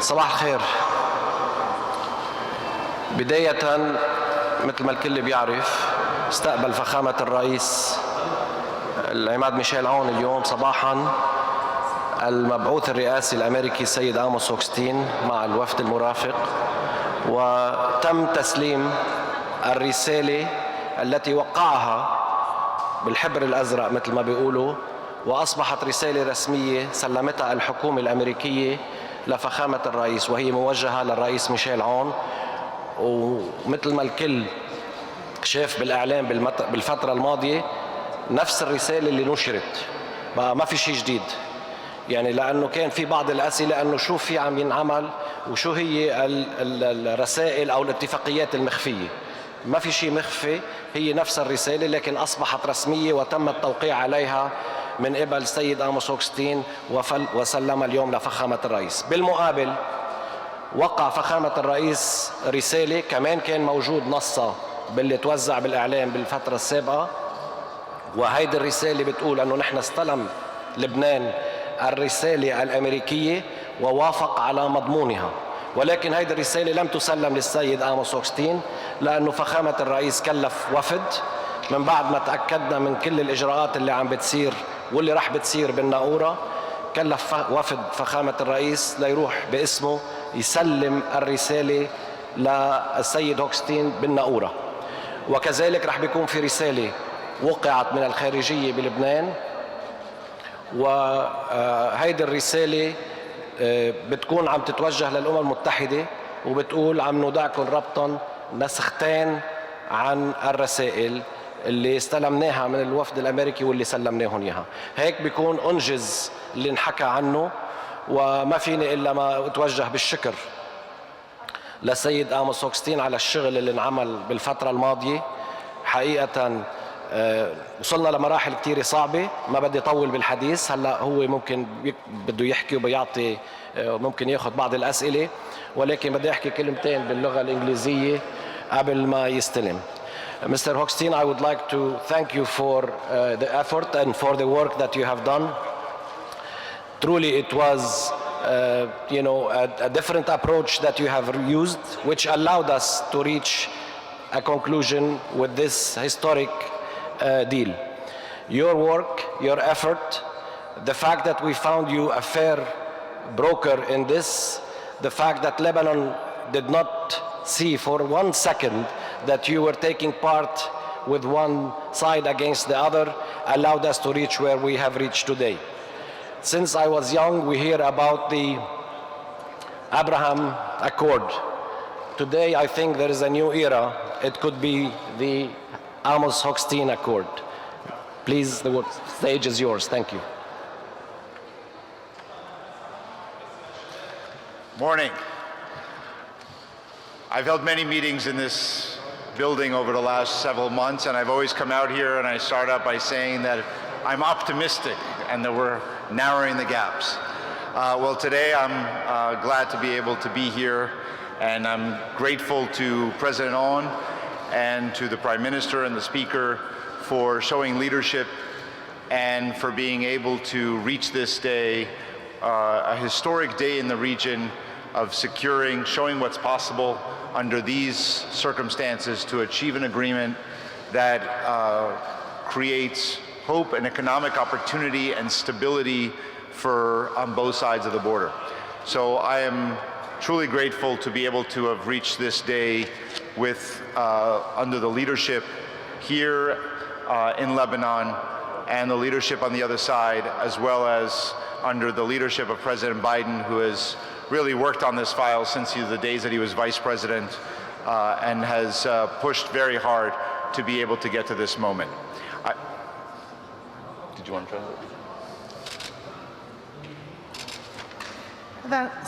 صباح الخير. بداية مثل ما الكل بيعرف استقبل فخامة الرئيس العماد ميشيل عون اليوم صباحا المبعوث الرئاسي الأمريكي السيد آموس هوكستين مع الوفد المرافق، وتم تسليم الرسالة التي وقعها بالحبر الأزرق مثل ما بيقولوا، وأصبحت رسالة رسمية سلمتها الحكومة الأمريكية لفخامة الرئيس، وهي موجهة للرئيس ميشيل عون. ومثل ما الكل شاف بالإعلام بالفترة الماضية نفس الرسالة اللي نشرت، بقى ما في شيء جديد يعني، لأنه كان في بعض الأسئلة أنه شو في عم ينعمل وشو هي الرسائل أو الاتفاقيات المخفية. ما في شيء مخفي، هي نفس الرسالة لكن أصبحت رسمية وتم التوقيع عليها من قبل السيد آموس هوكستين وسلم اليوم لفخامة الرئيس. بالمقابل وقع فخامة الرئيس رسالة كمان كان موجود نصها باللي توزع بالإعلام بالفترة السابقة، وهيدي الرسالة بتقول أنه نحن استلم لبنان الرسالة الأمريكية ووافق على مضمونها، ولكن هيدي الرسالة لم تسلم للسيد آموس هوكستين لأنه فخامة الرئيس كلف وفد من بعد ما تأكدنا من كل الإجراءات اللي عم بتصير واللي راح بتصير بالناقورة. كلف وفد فخامة الرئيس ليروح باسمه يسلم الرسالة للسيد هوكستين بالناقورة، وكذلك راح بيكون في رسالة وقعت من الخارجية بلبنان، وهيدي الرسالة بتكون عم تتوجه للأمم المتحدة وبتقول عم نودعكم ربطا نسختين عن الرسائل اللي استلمناها من الوفد الأمريكي واللي سلمناهم إياها. هيك بيكون أنجز اللي انحكى عنه، وما فيني إلا ما أتوجه بالشكر للسيد آموس هوكستين على الشغل اللي انعمل بالفترة الماضية. حقيقة وصلنا لمراحل كتير صعبة، ما بدي طول بالحديث. هلأ هو ممكن بده يحكي وبيعطي ممكن ياخذ بعض الأسئلة، ولكن بدي أحكي كلمتين باللغة الإنجليزية قبل ما يستلم. Mr. Hochstein, I would like to thank you for the effort and for the work that you have done. Truly it was a different approach that you have used, which allowed us to reach a conclusion with this historic deal. Your work, your effort, the fact that we found you a fair broker in this, the fact that Lebanon did not see for 1 second that you were taking part with one side against the other, allowed us to reach where we have reached today. Since I was young, we hear about the Abraham Accord. Today, I think there is a new era. It could be the Amos Hochstein Accord. Please, the stage is yours. Thank you. Morning. I've held many meetings in this building over the last several months, and I've always come out here and I start out by saying that I'm optimistic and that we're narrowing the gaps. Well, today I'm glad to be able to be here, and I'm grateful to President Owen and to the Prime Minister and the Speaker for showing leadership and for being able to reach this day, a historic day in the region of securing, showing what's possible under these circumstances to achieve an agreement that creates hope and economic opportunity and stability on both sides of the border. So I am truly grateful to be able to have reached this day with under the leadership here in Lebanon and the leadership on the other side, as well as under the leadership of President Biden, who has really worked on this file since the days that he was vice president and has pushed very hard to be able to get to this moment. Did you want to translate?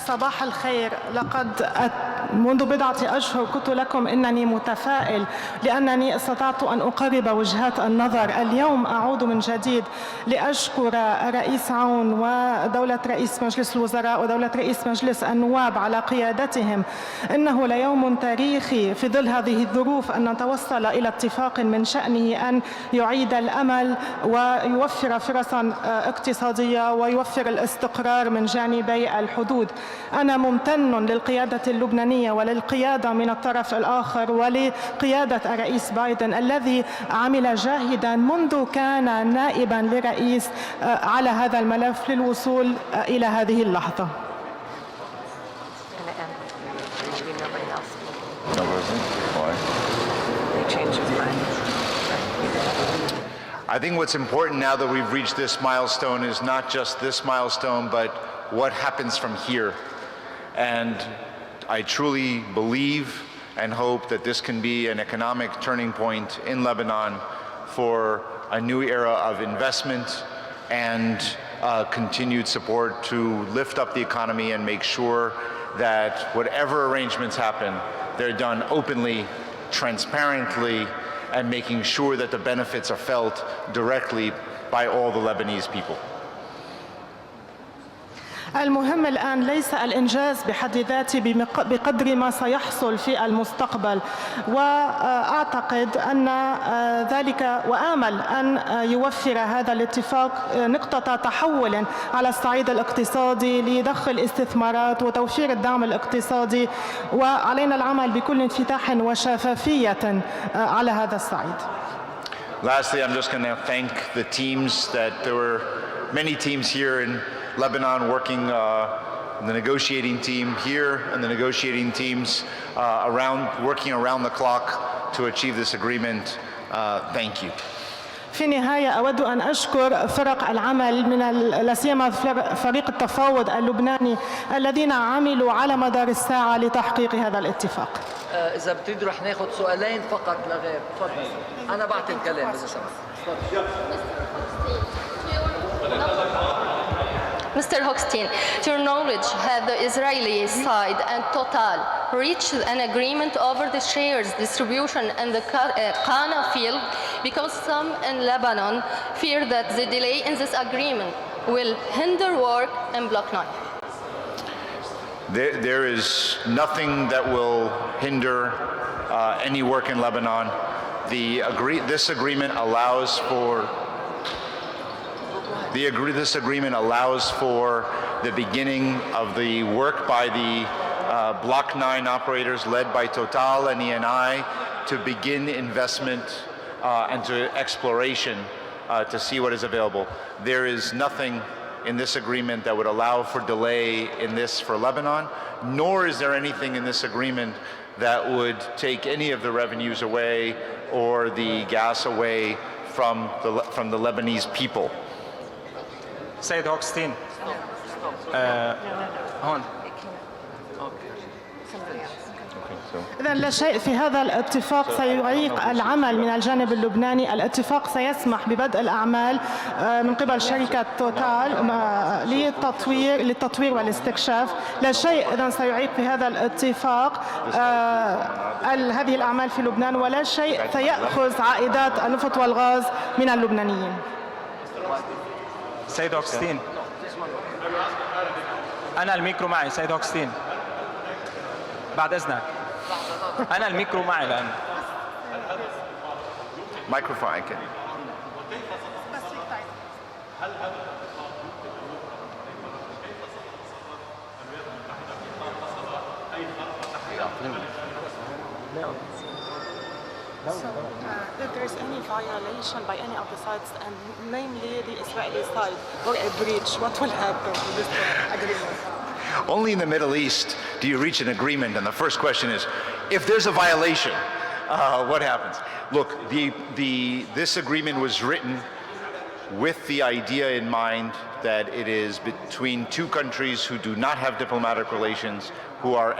صباح الخير. لقد منذ بضعة أشهر قلت لكم إنني متفائل لأنني استطعت أن أقرب وجهات النظر. اليوم أعود من جديد لأشكر رئيس عون ودولة رئيس مجلس الوزراء ودولة رئيس مجلس النواب على قيادتهم. إنه ليوم تاريخي في ظل هذه الظروف أن نتوصل إلى اتفاق من شأنه أن يعيد الأمل ويوفر فرصا اقتصادية ويوفر الاستقرار من جانبي الحدود الحدود. أنا ممتن للقيادة اللبنانية وللقيادة من الطرف الآخر ولقيادة الرئيس بايدن الذي عمل جاهدا منذ كان نائبا لرئيس على هذا الملف للوصول إلى هذه اللحظة. I think what's important now that we've reached this milestone is not just this milestone, but what happens from here. And I truly believe and hope that this can be an economic turning point in Lebanon for a new era of investment and continued support to lift up the economy and make sure that whatever arrangements happen, they're done openly, transparently, and making sure that the benefits are felt directly by all the Lebanese people. المهم الآن ليس الإنجاز بحد ذاته بقدر ما سيحصل في المستقبل، وأعتقد أن ذلك وآمل أن يوفر هذا الاتفاق نقطة تحول على الصعيد الاقتصادي لضخ استثمارات وتوفير الدعم الاقتصادي، وعلينا العمل بكل انفتاح وشفافية على هذا الصعيد. Lastly, I'm just going to thank the teams that there were many teams here in Lebanon working, the negotiating team here and the negotiating teams working around the clock to achieve this agreement. Thank you. في النهاية أود أن أشكر فرق العمل من لا سيما فريق التفاوض اللبناني الذين عملوا على مدار الساعة لتحقيق هذا الاتفاق. إذا بتريدوا رح ناخذ سؤالين فقط لغير. تفضل. أنا بعطي الكلام إذا سمحت. Mr. Hochstein, to your knowledge, have the Israeli side and Total reached an agreement over the shares distribution in the Qana field? Because some in Lebanon fear that the delay in this agreement will hinder work in Block 9. There is nothing that will hinder any work in Lebanon. This agreement allows for this agreement allows for the beginning of the work by the Block 9 operators led by Total and ENI to begin investment and to exploration to see what is available. There is nothing in this agreement that would allow for delay in this for Lebanon, nor is there anything in this agreement that would take any of the revenues away or the gas away from the Lebanese people. سيد هوكستين هون. إذن لا شيء في هذا الاتفاق سيعيق العمل من الجانب اللبناني. الاتفاق سيسمح ببدء الأعمال من قبل شركة توتال للتطوير والاستكشاف. لا شيء إذن سيعيق في هذا الاتفاق هذه الأعمال في لبنان، ولا شيء سيأخذ عائدات النفط والغاز من اللبنانيين. سيد هوكستين أنا الميكرو معي. سيد هوكستين بعد إذنك أنا الميكرو معي الآن. Microphone. If there is any violation by any of the sides, and namely the Israeli side, or a breach, what will happen to this agreement? Only in the Middle East do you reach an agreement, and the first question is, if there's a violation, what happens? Look, this agreement was written with the idea in mind that it is between two countries who do not have diplomatic relations, who are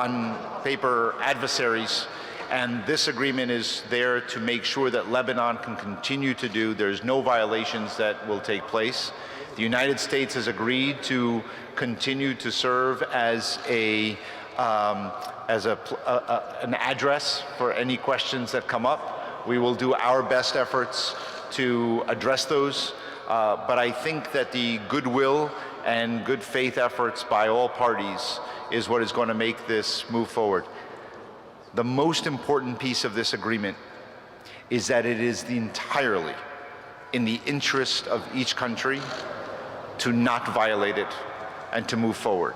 on paper adversaries, and this agreement is there to make sure that Lebanon can continue to there's no violations that will take place. The United States has agreed to continue to serve as an address for any questions that come up. We will do our best efforts to address those, but I think that the goodwill and good faith efforts by all parties is what is going to make this move forward. The most important piece of this agreement is that it is entirely in the interest of each country to not violate it and to move forward.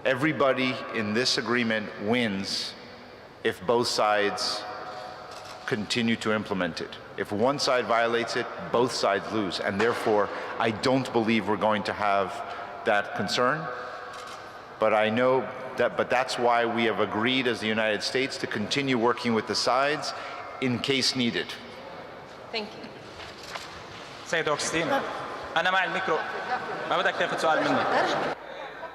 Everybody in this agreement wins if both sides continue to implement it. If one side violates it, both sides lose. And therefore, I don't believe we're going to have that concern. But I know that, but that's why we have agreed as the United States to continue working with the sides in case needed. Thank you. سيد أوغسطين أنا مع الميكرو ما بدك تاخذ سؤال مني